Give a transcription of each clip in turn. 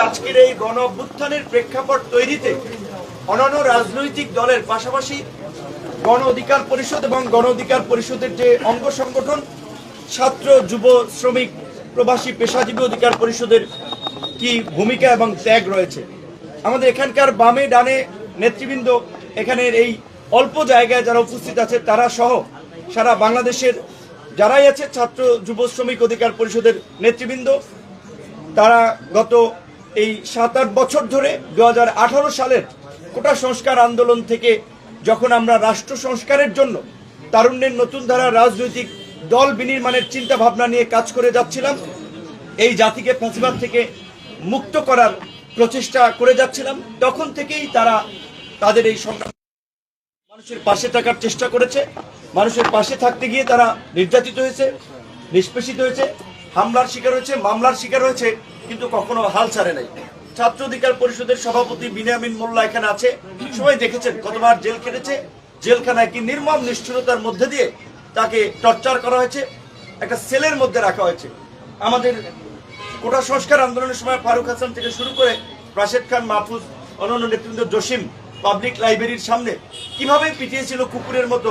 আজকের এই গণ অভ্যুত্থানের প্রেক্ষাপট তৈরিতে অন্যান্য রাজনৈতিক দলের পাশাপাশি গণ অধিকার পরিষদ এবং গণ অধিকার পরিষদের যে অঙ্গ সংগঠন ছাত্র যুব শ্রমিক প্রবাসী পেশাজীবী অধিকার পরিষদের কি ভূমিকা এবং ত্যাগ রয়েছে। আমাদের এখানকার বামে ডানে নেতৃবৃন্দ এখানের এই অল্প জায়গায় যারা উপস্থিত আছে তারা সহ সারা বাংলাদেশের যারাই আছে ছাত্র যুব শ্রমিক অধিকার পরিষদের নেতৃবৃন্দ, তারা গত এই 7-8 বছর ধরে 2018 সালের কোটা সংস্কার আন্দোলন থেকে যখন আমরা রাষ্ট্র সংস্কারের জন্য তারুণ্যের নতুন ধারা রাজনৈতিক দল বিনির্মাণের চিন্তা ভাবনা নিয়ে কাজ করে যাচ্ছিলাম, এই জাতিকে ফ্যাসিবাদ থেকে মুক্ত করার প্রচেষ্টা করে যাচ্ছিলাম, তখন থেকেই তারা তাদের এই সংগ্রাম মানুষের পাশে থাকার চেষ্টা করেছে। মানুষের পাশে থাকতে গিয়ে তারা নির্যাতিত হয়েছে, নিষ্পেষিত হয়েছে, হামলার শিকার হয়েছে, মামলার শিকার হয়েছে, কিন্তু কখনো হাল ছাড়ে নাই। ছাত্র অধিকার পরিষদের সভাপতি বিনিয়ামিন মোল্লা এখানে আছে, সবাই দেখেছেন কতবার জেল কেটেছে, জেলখানায় কি নির্মম নিষ্ঠুরতার মধ্যে দিয়ে তাকে টর্চার করা হয়েছে, একটা সেলের মধ্যে রাখা হয়েছে। আমাদের কোটা সংস্কার আন্দোলনের সময় ফারুক হাসান থেকে শুরু করে রাশেদ খান, মাহফুজ, অন্যান্য নেতৃবৃন্দ, জসিম পাবলিক লাইব্রেরির সামনে কিভাবে পিটিয়েছিল কুকুরের মতো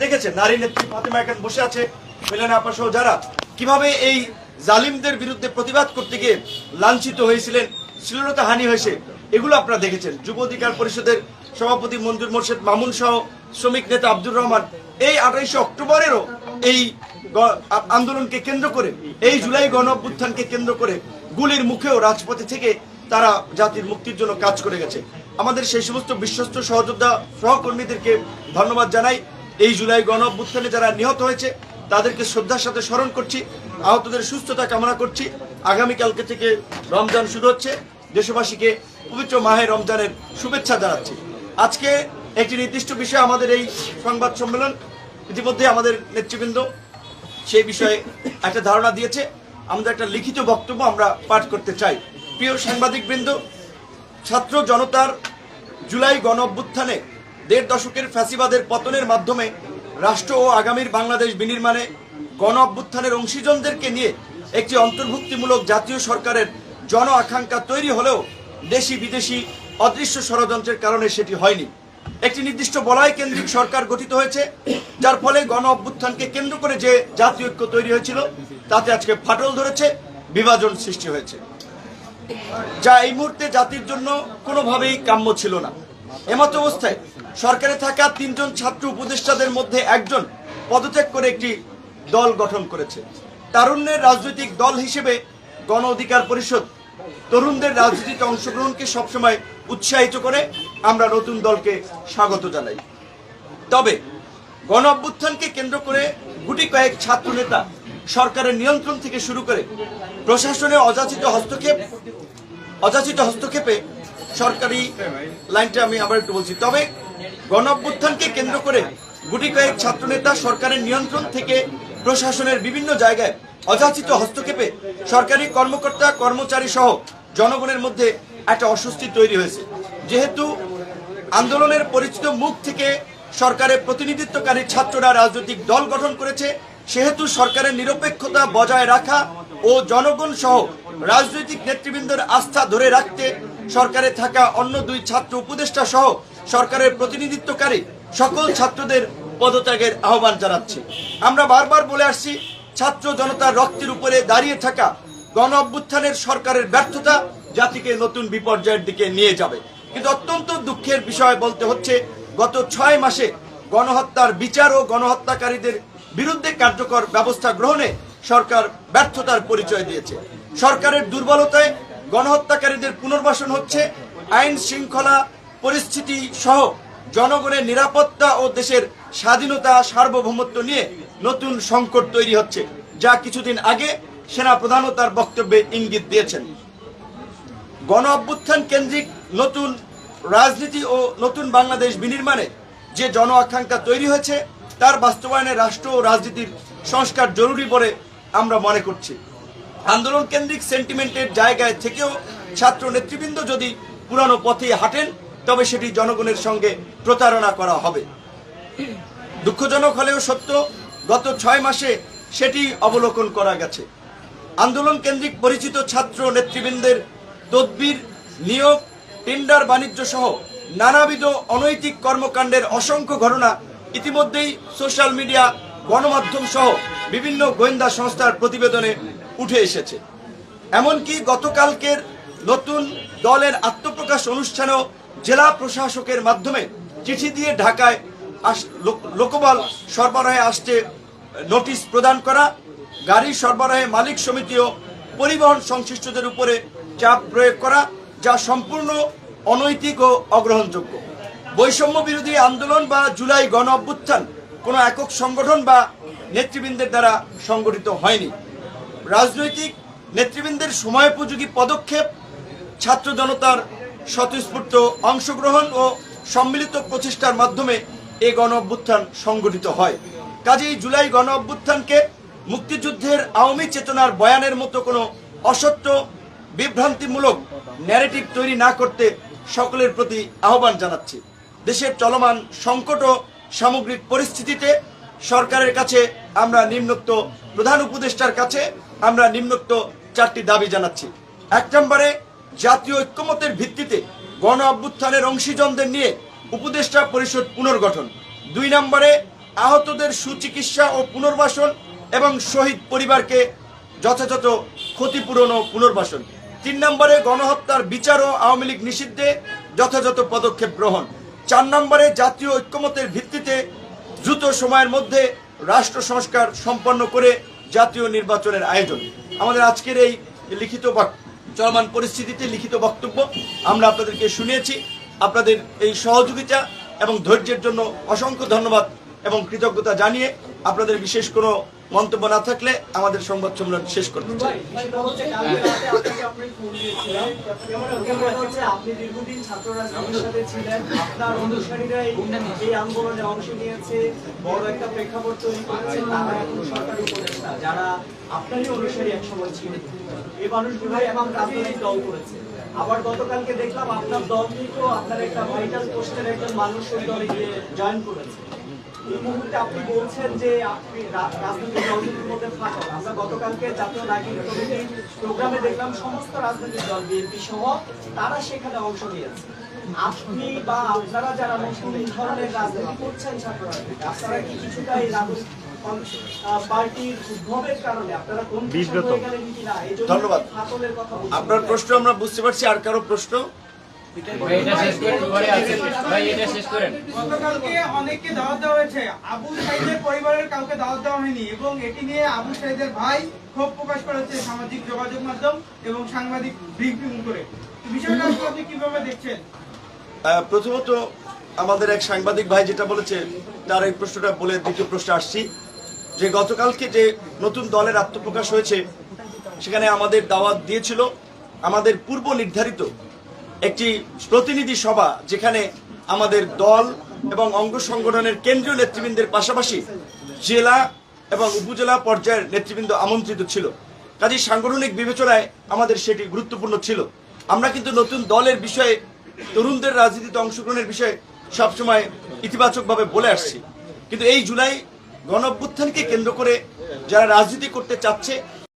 দেখেছে। নারী নেত্রী ফাতেমা এখানে বসে আছে, মেলানা আপা সহ যারা কিভাবে এই জালিমদের বিরুদ্ধে প্রতিবাদ করতে গিয়ে লাঞ্ছিত হয়েছিলেন, শ্লীলতা হানি হয়েছে, এগুলো আপনারা দেখেছেন। যুব অধিকার পরিষদের সভাপতি মঞ্জুর মোর্শেদ মামুন সহ শ্রমিক নেতা আব্দুর রহমান এই 28 অক্টোবরেরও এই আন্দোলনকে কেন্দ্র করে, এই জুলাই গণ অভ্যুত্থানকে কেন্দ্র করে গুলির মুখেও রাজপথে থেকে তারা জাতির মুক্তির জন্য কাজ করে গেছে। আমাদের সেই সমস্ত বিশ্বস্ত সহযোদ্ধা সহকর্মীদেরকে ধন্যবাদ জানাই। এই জুলাই গণ অভ্যুত্থানে যারা নিহত হয়েছে তাদেরকে শ্রদ্ধার সাথে স্মরণ করছি, আহতদের সুস্থতা কামনা করছি। আগামীকালকে থেকে রমজান শুরু হচ্ছে, দেশবাসীকে পবিত্র মাহে রমজানের শুভেচ্ছা জানাচ্ছি। আজকে একটি নির্দিষ্ট বিষয় আমাদের এই সংবাদ সম্মেলন, ইতিমধ্যে আমাদের নেতৃবৃন্দ সেই বিষয়ে একটা ধারণা দিয়েছে। আমাদের একটা লিখিত বক্তব্য আমরা পাঠ করতে চাই। প্রিয় সাংবাদিকবৃন্দ, ছাত্র জনতার জুলাই গণ অভ্যুত্থানে 1.5 দশকের ফ্যাসিবাদের পতনের মাধ্যমে রাষ্ট্র ও আগামীর বাংলাদেশ বিনির্মাণে গণ অভ্যুত্থানের অংশীজনদেরকে নিয়ে একটি অন্তর্ভুক্তিমূলক জাতীয় সরকারের জন আকাঙ্ক্ষা তৈরি হলেও দেশি বিদেশি অদৃশ্য ষড়যন্ত্রের কারণে সেটি হয়নি। একটি নির্দিষ্ট বলয় কেন্দ্রিক সরকার গঠিত হয়েছে, যার ফলে গণ অভ্যুত্থানকে কেন্দ্র করে যে জাতীয় ঐক্য তৈরি হয়েছিল তাতে আজকে ফাটল ধরেছে, বিভাজন সৃষ্টি হয়েছে, যা এই মুহূর্তে জাতির জন্য কোনোভাবেই কাম্য ছিল না। এমত অবস্থায় সরকারে থাকা 3 জন ছাত্র উপদেষ্টাদের মধ্যে একজন পদত্যাগ করে একটি দল গঠন করেছে। তারুণ্যের রাজনৈতিক দল হিসেবে গণ অধিকার পরিষদ তরুণদের রাজনীতিতে অংশগ্রহণকে সবসময় উৎসাহিত করে, আমরা নতুন দলকে স্বাগত জানাই। তবে গণ অভ্যুত্থানকে কেন্দ্র করে গুটি কয়েক ছাত্র নেতা সরকারের নিয়ন্ত্রণ থেকে শুরু করে প্রশাসনের অযাচিত হস্তক্ষেপে সরকারি লাইনটা আমি আবার একটু বলছি। তবে গণ অভ্যুত্থানকে কেন্দ্র করে গুটি কয়েক ছাত্র নেতা সরকারের নিয়ন্ত্রণ থেকে প্রশাসনের বিভিন্ন জায়গায় অযাচিত হস্তক্ষেপে সরকারি কর্মকর্তা কর্মচারী সহ জনগণের মধ্যে একটা অস্বস্তি তৈরি হয়েছে। যেহেতু আন্দোলনের পরিচিত মুখ থেকে সরকারের প্রতিনিধিত্বকারী ছাত্ররা রাজনৈতিক দল গঠন করেছে, সেহেতু সরকারের নিরপেক্ষতা বজায় রাখা ও জনগণ সহ রাজনৈতিক নেতৃবৃন্দের আস্থা ধরে রাখতে সরকারে থাকা অন্য 2 ছাত্র উপদেষ্টা সহ সরকারের প্রতিনিধিত্বকারী সকল ছাত্রদের পদত্যাগের আহ্বান জানাচ্ছি। আমরা বারবার বলে আসছি, ছাত্র জনতার রক্তের উপরে দাঁড়িয়ে থাকা গণ অভ্যুত্থানের সরকারের ব্যর্থতা জাতিকে নতুন বিপর্যয়ের দিকে নিয়ে যাবে। কিন্তু অত্যন্ত দুঃখের বিষয় বলতে হচ্ছে, গত 6 মাসে গণহত্যার বিচার ও গণহত্যাকারীদের বিরুদ্ধে কার্যকর ব্যবস্থা গ্রহণে সরকার ব্যর্থতার পরিচয় দিয়েছে। সরকারের দুর্বলতায় গণহত্যাকারীদের পুনর্বাসন হচ্ছে, আইন শৃঙ্খলা পরিস্থিতি সহ জনগণের নিরাপত্তা ও দেশের স্বাধীনতা সার্বভৌমত্ব নিয়ে নতুন সংকট তৈরি হচ্ছে, যা কিছুদিন আগে সেনা প্রধানও তার বক্তব্যে ইঙ্গিত দিয়েছেন। গণ অভ্যুত্থান কেন্দ্রিক নতুন রাজনীতি ও নতুন বাংলাদেশ বিনির্মাণে যে জন আকাঙ্ক্ষা তৈরি হয়েছে তার বাস্তবায়নে রাষ্ট্র ও রাজনীতির সংস্কার জরুরি বলে আমরা মনে করছি। আন্দোলন কেন্দ্রিক সেন্টিমেন্টের জায়গায় থেকেও ছাত্র নেতৃবৃন্দ যদি পুরানো পথে হাঁটেন তবে সেটি জনগণের সঙ্গে প্রতারণা করা হবে। দুঃখজনক হলেও সত্য, গত 6 মাসে সেটি অবলোকন করা গেছে। আন্দোলন কেন্দ্রিক পরিচিত ছাত্র নেতৃবৃন্দের তদবির, নিয়োগ, টেন্ডার বাণিজ্য সহ নানাবিধ অনৈতিক কর্মকাণ্ডের অসংখ্য ঘটনা ইতিমধ্যেই সোশ্যাল মিডিয়া, গণমাধ্যম সহ বিভিন্ন গোয়েন্দা সংস্থার প্রতিবেদনে উঠে এসেছে। এমনকি গতকালকের নতুন দলের আত্মপ্রকাশ অনুষ্ঠানেও জেলা প্রশাসকের মাধ্যমে চিঠি দিয়ে ঢাকায় লোকবল সরবরাহে আসতে নোটিশ প্রদান করা, গাড়ি সরবরাহে মালিক সমিতি ও পরিবহন সংশ্লিষ্টদের উপরে চাপ প্রয়োগ করা, যা সম্পূর্ণ অনৈতিক ও অগ্রহণযোগ্য। বৈষম্য বিরোধী আন্দোলন বা জুলাই গণ অভ্যুত্থান কোনো একক সংগঠন বা নেতৃবৃন্দের দ্বারা সংগঠিত হয়নি। রাজনৈতিক নেতৃবৃন্দের সময়োপযোগী পদক্ষেপ, ছাত্র জনতার স্বতঃস্ফূর্ত অংশগ্রহণ ও সম্মিলিত প্রচেষ্টার মাধ্যমে এই গণ অভ্যুত্থান সংগঠিত হয়। কাজেই জুলাই গণ অভ্যুত্থানকে মুক্তিযুদ্ধের আওয়ামী চেতনার বয়ানের মতো কোনো অসত্য, বিভ্রান্তিমূলক ন্যারেটিভ তৈরি না করতে সকলের প্রতি আহ্বান জানাচ্ছি। দেশের চলমান সংকট ও সামগ্রিক পরিস্থিতিতে সরকারের কাছে আমরা নিম্নোক্ত, প্রধান উপদেষ্টার কাছে আমরা নিম্নোক্ত 4টি দাবি জানাচ্ছি। 1 নম্বরে, জাতীয় ঐক্যমতের ভিত্তিতে গণ অভ্যুত্থানের অংশীজনদের নিয়ে উপদেষ্টা পরিষদ পুনর্গঠন। 2 নম্বরে, আহতদের সুচিকিৎসা ও পুনর্বাসন এবং শহীদ পরিবারকে যথাযথ ক্ষতিপূরণ ও পুনর্বাসন। 3 নম্বরে, গণহত্যার বিচার ও আওয়ামী লীগ নিষিদ্ধে যথাযথ পদক্ষেপ গ্রহণ। 4 নম্বরে, জাতীয় ঐক্যমতের ভিত্তিতে দ্রুত সময়ের মধ্যে রাষ্ট্র সংস্কার সম্পন্ন করে জাতীয় নির্বাচনের আয়োজন। আমাদের আজকের এই লিখিত চলমান পরিস্থিতিতে লিখিত বক্তব্য আমরা আপনাদেরকে শুনিয়েছি। আপনাদের এই সহযোগিতা এবং ধৈর্যের জন্য অসংখ্য ধন্যবাদ এবং কৃতজ্ঞতা জানিয়ে আপনাদের বিশেষ কোনো মন্তব্য না থাকলে আমাদের সংবাদ সম্মেলন শেষ করতে চাই। আপনি দীর্ঘদিন ছাত্র রাজনীতির সাথে ছিলেন, আপনার অনুসারীরা এই আন্দোলনে অংশ নিয়েছে, বড় একটা প্রেক্ষাপট তৈরি করেছে, তারা এখন সরকারি উপদেষ্টা যারা আপনারই অনুসারী একসময় ছিলেন। এই মানুষগুলো এখন রাজনৈতিক দল করেছে। আবার গতকালকে দেখলাম আপনার দল থেকেও আপনার একটা ভাইটাল পোস্টের একজন মানুষ ওই দলে গিয়ে জয়েন করেছে। এই মুহূর্তে আপনি বলছেন যে আপনি রাজনৈতিক দলগুলোর মধ্যে ফাটল। আমরা গতকালকে জাতীয় নাগরিক কমিটির প্রোগ্রামে দেখলাম সমস্ত রাজনৈতিক দল, বিএনপি সহ, তারা সেখানে অংশ নিয়েছে। আপনি বা আপনারা যারা নতুন এই ধরনের রাজনীতি করছেন ছাত্র রাজনীতি, আপনারা কি কিছুটা এই রাজনৈতিক পার্টির উদ্ভবের কারণে আপনারা কোন হয়ে গেলেন কিনা? এই জন্য ধন্যবাদ। ফাটলের কথা বলছেন। আপনার প্রশ্ন আমরা বুঝতে পারছি। আর কারো প্রশ্ন? গতকালকে অনেককে দাওয়াত দেওয়া হয়েছে, আবু সাইদের পরিবারের কাউকে দাওয়াত দেওয়া হয়নি এবং এটি নিয়ে আবু সাইদের ভাই ক্ষোভ প্রকাশ করেছে সামাজিক যোগাযোগ মাধ্যম এবং সাংবাদিক ব্রিফিং করে। বিষয়টা আপনি কিভাবে দেখছেন? প্রথমত আমাদের এক সাংবাদিক ভাই যেটা বলেছে তার এই প্রশ্নটা বলে দ্বিতীয় প্রশ্ন আসছি যে গতকালকে যে নতুন দলের আত্মপ্রকাশ হয়েছে সেখানে আমাদের দাওয়াত দিয়েছিল আমাদের পূর্ব নির্ধারিত একটি প্রতিনিধি সভা, যেখানে আমাদের দল এবং অঙ্গ সংগঠনের কেন্দ্রীয় নেতৃবৃন্দের পাশাপাশি জেলা এবং উপজেলা পর্যায়ের নেতৃবৃন্দ আমন্ত্রিত ছিল। কাজেই সাংগঠনিক বিবেচনায় আমাদের সেটি গুরুত্বপূর্ণ ছিল। আমরা কিন্তু নতুন দলের বিষয়ে, তরুণদের রাজনীতিতে অংশগ্রহণের বিষয়ে সবসময় ইতিবাচকভাবে বলে আসছি, কিন্তু এই জুলাই গণ অভ্যুত্থানকে কেন্দ্র করে যারা রাজনীতি করতে চাচ্ছে